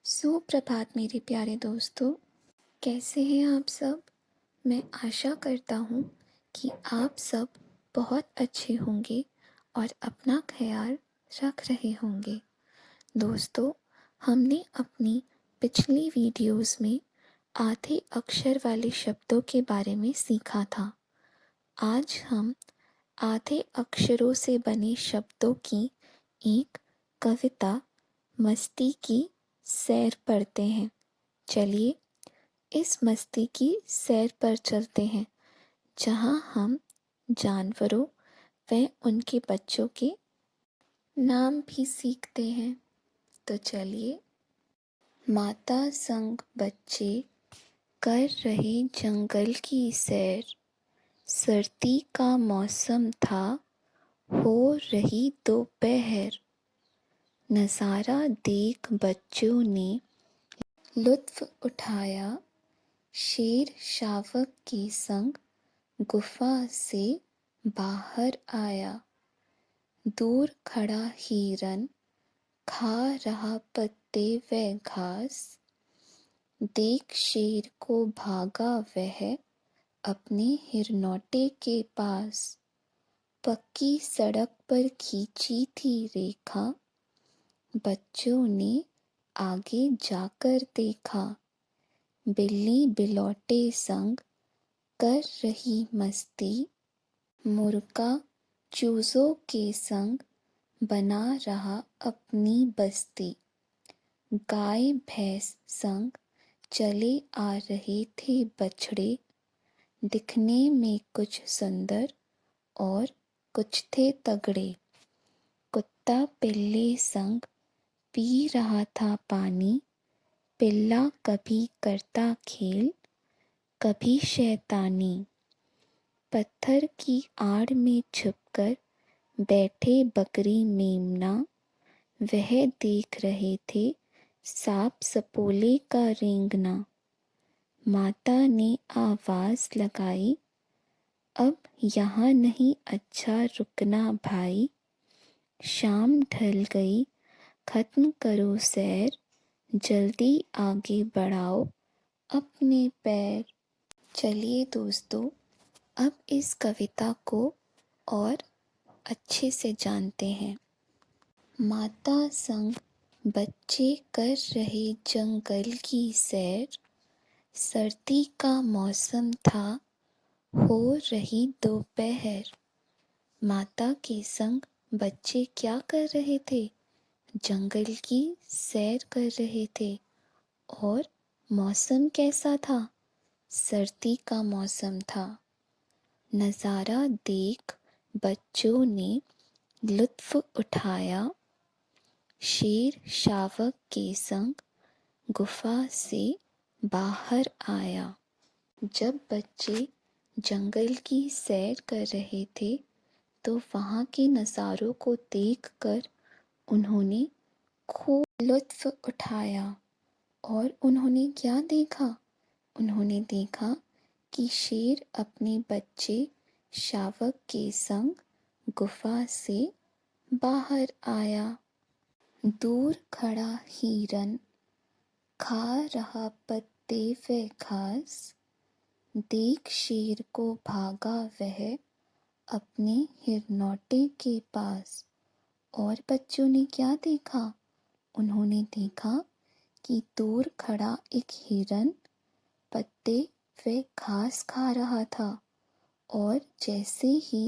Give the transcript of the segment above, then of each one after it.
सुप्रभात मेरे प्यारे दोस्तों। कैसे हैं आप सब? मैं आशा करता हूँ कि आप सब बहुत अच्छे होंगे और अपना ख्याल रख रहे होंगे। दोस्तों, हमने अपनी पिछली वीडियोस में आधे अक्षर वाले शब्दों के बारे में सीखा था। आज हम आधे अक्षरों से बने शब्दों की एक कविता मस्ती की सैर पढ़ते हैं। चलिए इस मस्ती की सैर पर चलते हैं, जहाँ हम जानवरों व उनके बच्चों के नाम भी सीखते हैं। तो चलिए। माता संग बच्चे कर रहे जंगल की सैर, सर्दी का मौसम था, हो रही दोपहर। नज़ारा देख बच्चों ने लुत्फ उठाया, शेर शावक के संग गुफा से बाहर आया। दूर खड़ा हिरन खा रहा पत्ते व घास, देख शेर को भागा वह अपने हिरनौटे के पास। पक्की सड़क पर खींची थी रेखा, बच्चों ने आगे जाकर देखा। बिल्ली बिलौटे संग कर रही मस्ती, मुर्गा चूज़ों के संग बना रहा अपनी बस्ती। गाय भैंस संग चले आ रहे थे बछड़े, दिखने में कुछ सुंदर और कुछ थे तगड़े। कुत्ता पिल्ले संग पी रहा था पानी, पिल्ला कभी करता खेल, कभी शैतानी। पत्थर की आड़ में छुपकर बैठे बकरी मेमना, वह देख रहे थे सांप सपोले का रेंगना। माता ने आवाज लगाई, अब यहाँ नहीं अच्छा रुकना भाई। शाम ढल गई, खत्म करो सैर, जल्दी आगे बढ़ाओ अपने पैर। चलिए दोस्तों, अब इस कविता को और अच्छे से जानते हैं। माता संग बच्चे कर रहे जंगल की सैर, सर्दी का मौसम था, हो रही दोपहर। माता के संग बच्चे क्या कर रहे थे? जंगल की सैर कर रहे थे। और मौसम कैसा था? सर्दी का मौसम था। नज़ारा देख बच्चों ने लुत्फ उठाया, शेर शावक के संग गुफा से बाहर आया। जब बच्चे जंगल की सैर कर रहे थे तो वहाँ के नज़ारों को देखकर उन्होंने खूब लुत्फ उठाया। और उन्होंने क्या देखा? उन्होंने देखा कि शेर अपने बच्चे शावक के संग गुफा से बाहर आया। दूर खड़ा हिरन खा रहा पत्ते व घास, देख शेर को भागा वह अपने हिरनौटे के पास। और बच्चों ने क्या देखा? उन्होंने देखा कि दूर खड़ा एक हिरन पत्ते व घास खा रहा था। और जैसे ही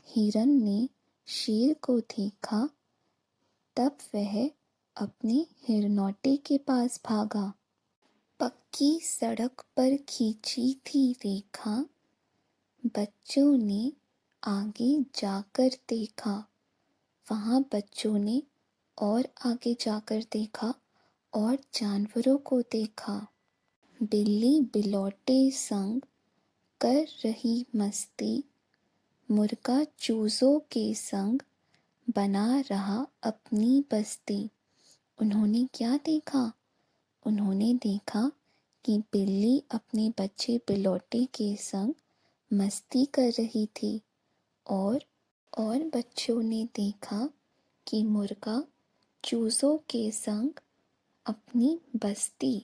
हिरन ने शेर को देखा, तब वह अपने हिरनौटे के पास भागा। पक्की सड़क पर खींची थी रेखा, बच्चों ने आगे जाकर देखा। वहाँ बच्चों ने और आगे जाकर देखा और जानवरों को देखा। बिल्ली बिलौटे संग कर रही मस्ती, मुर्गा चूज़ों के संग बना रहा अपनी बस्ती। उन्होंने क्या देखा? उन्होंने देखा कि बिल्ली अपने बच्चे बिलौटे के संग मस्ती कर रही थी। और बच्चों ने देखा कि मुर्गा चूज़ों के संग अपनी बस्ती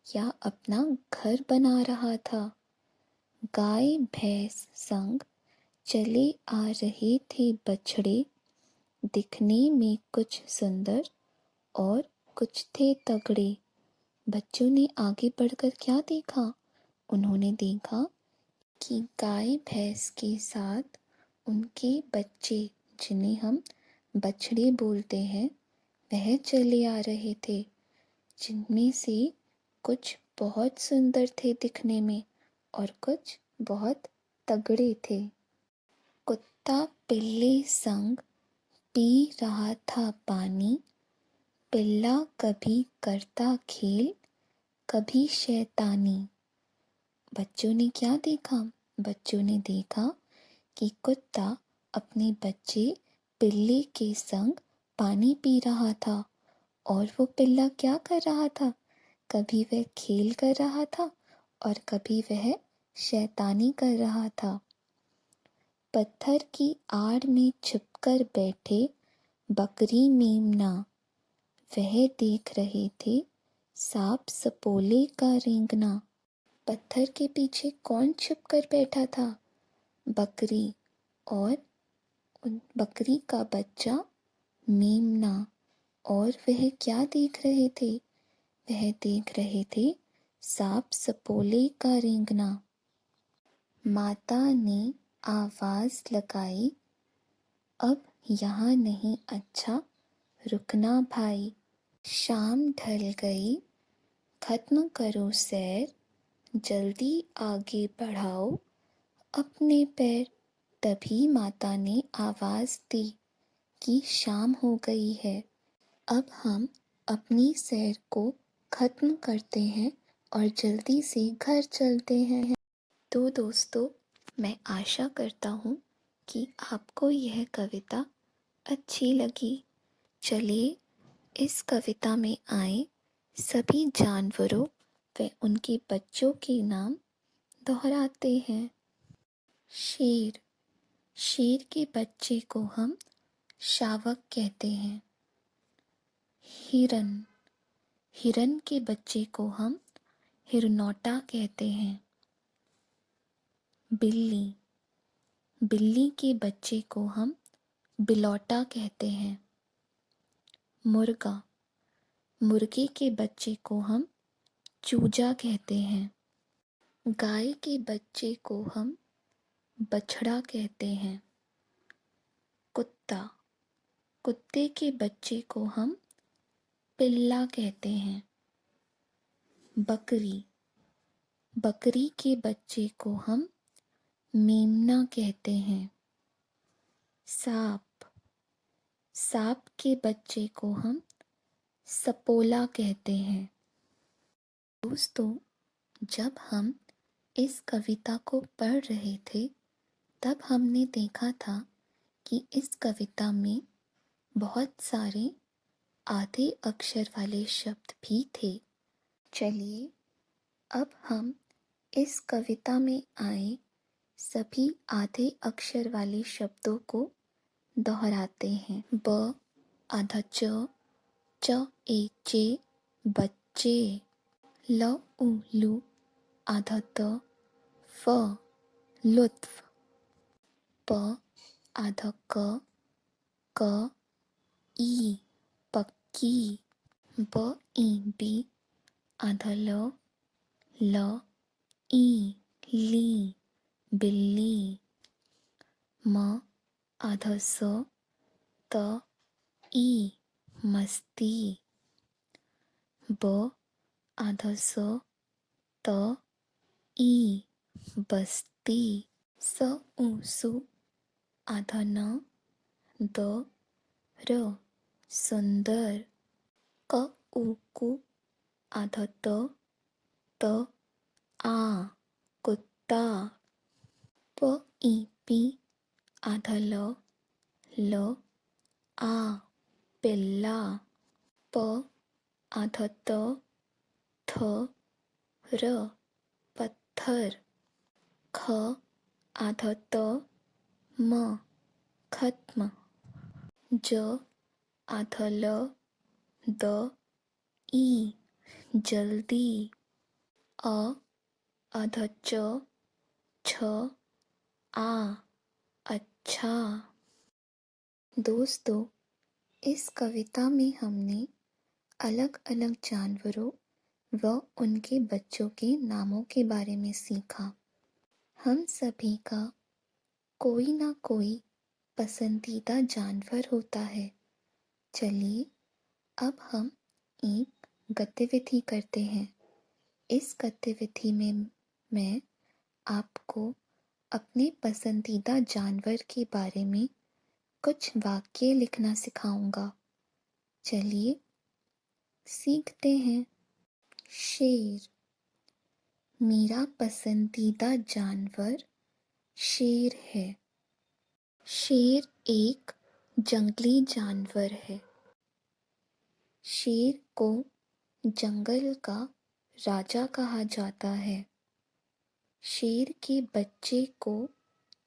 या अपना घर बना रहा था। गाय भैंस संग चले आ रहे थे बछड़े, दिखने में कुछ सुंदर और कुछ थे तगड़े। बच्चों ने आगे बढ़कर क्या देखा? उन्होंने देखा कि गाय भैंस के साथ उनके बच्चे, जिन्हें हम बछड़े बोलते हैं, वह चले आ रहे थे, जिनमें से कुछ बहुत सुंदर थे दिखने में और कुछ बहुत तगड़े थे। कुत्ता पिल्ले संग पी रहा था पानी, पिल्ला कभी करता खेल, कभी शैतानी। बच्चों ने क्या देखा? बच्चों ने देखा कि कुत्ता अपने बच्चे पिल्ले के संग पानी पी रहा था और वो पिल्ला क्या कर रहा था? कभी वह खेल कर रहा था और कभी वह शैतानी कर रहा था। पत्थर की आड़ में छिपकर बैठे बकरी मेमना, वह देख रहे थे सांप सपोले का रेंगना। पत्थर के पीछे कौन छिपकर बैठा था? बकरी और उन बकरी का बच्चा मेमना। और वह क्या देख रहे थे? वह देख रहे थे सांप सपोले का रेंगना। माता ने आवाज लगाई, अब यहाँ नहीं अच्छा, रुकना भाई। शाम ढल गई, खत्म करो सैर, जल्दी आगे बढ़ाओ अपने पैर। तभी माता ने आवाज दी कि शाम हो गई है, अब हम अपनी सैर को खत्म करते हैं और जल्दी से घर चलते हैं। तो दोस्तों, मैं आशा करता हूँ कि आपको यह कविता अच्छी लगी। चलिए इस कविता में आए सभी जानवरों व उनके बच्चों के नाम दोहराते हैं। शेर, शेर के बच्चे को हम शावक कहते हैं। हिरन, हिरन के बच्चे को हम हिरनौटा कहते हैं। बिल्ली, बिल्ली के बच्चे को हम बिलौटा कहते हैं। मुर्गा, मुर्गे के बच्चे को हम चूजा कहते हैं। गाय के बच्चे को हम बछड़ा कहते हैं। कुत्ता, कुत्ते के बच्चे को हम पिल्ला कहते हैं। बकरी, बकरी के बच्चे को हम मेमना कहते हैं। सांप, सांप के बच्चे को हम सपोला कहते हैं। दोस्तों, जब हम इस कविता को पढ़ रहे थे तब हमने देखा था कि इस कविता में बहुत सारे आधे अक्षर वाले शब्द भी थे। चलिए अब हम इस कविता में आए सभी आधे अक्षर वाले शब्दों को दोहराते हैं। ब आधा च ए चे बच्चे, ल उ लू आधा त, फ लुत्फ, प आधा क ई पक्की, ब ई बी आधा ल ई ली बिल्ली, म आधा स त ई मस्ती, ब आधा स त ई बस्ती, स उ सु आधा न द र सुंदर, क उ कु आधा त आ कुत्ता, प ई पी आधा ल आ पिल्ला, प आधा थ र पत्थर, ख आधा म खत्म, ज आधा द ई जल्दी, अ अध छ आ अच्छा। दोस्तों, इस कविता में हमने अलग अलग जानवरों व उनके बच्चों के नामों के बारे में सीखा। हम सभी का कोई ना कोई पसंदीदा जानवर होता है। चलिए अब हम एक गतिविधि करते हैं। इस गतिविधि में मैं आपको अपने पसंदीदा जानवर के बारे में कुछ वाक्य लिखना सिखाऊंगा। चलिए सीखते हैं। शेर। मेरा पसंदीदा जानवर शेर है। शेर एक जंगली जानवर है। शेर को जंगल का राजा कहा जाता है। शेर के बच्चे को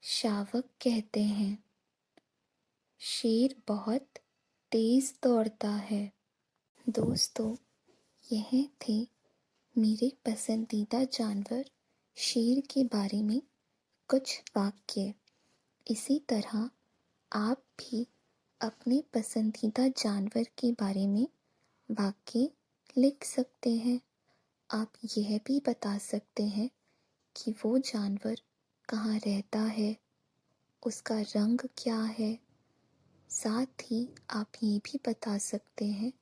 शावक कहते हैं। शेर बहुत तेज दौड़ता है। दोस्तों, यह थे मेरे पसंदीदा जानवर शेर के बारे में कुछ वाक्य। इसी तरह आप भी अपने पसंदीदा जानवर के बारे में वाक्य लिख सकते हैं। आप यह भी बता सकते हैं कि वो जानवर कहाँ रहता है, उसका रंग क्या है। साथ ही आप ये भी बता सकते हैं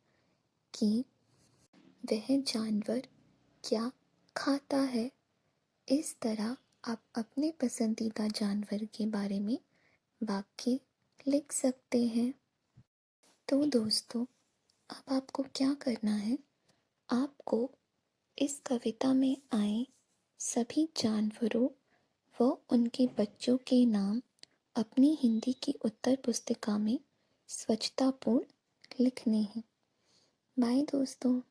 कि वह जानवर क्या खाता है। इस तरह आप अपने पसंदीदा जानवर के बारे में वाक्य लिख सकते हैं। तो दोस्तों, अब आपको क्या करना है? आपको इस कविता में आए सभी जानवरों व उनके बच्चों के नाम अपनी हिंदी की उत्तर पुस्तिका में स्वच्छतापूर्ण लिखने हैं। बाय दोस्तों।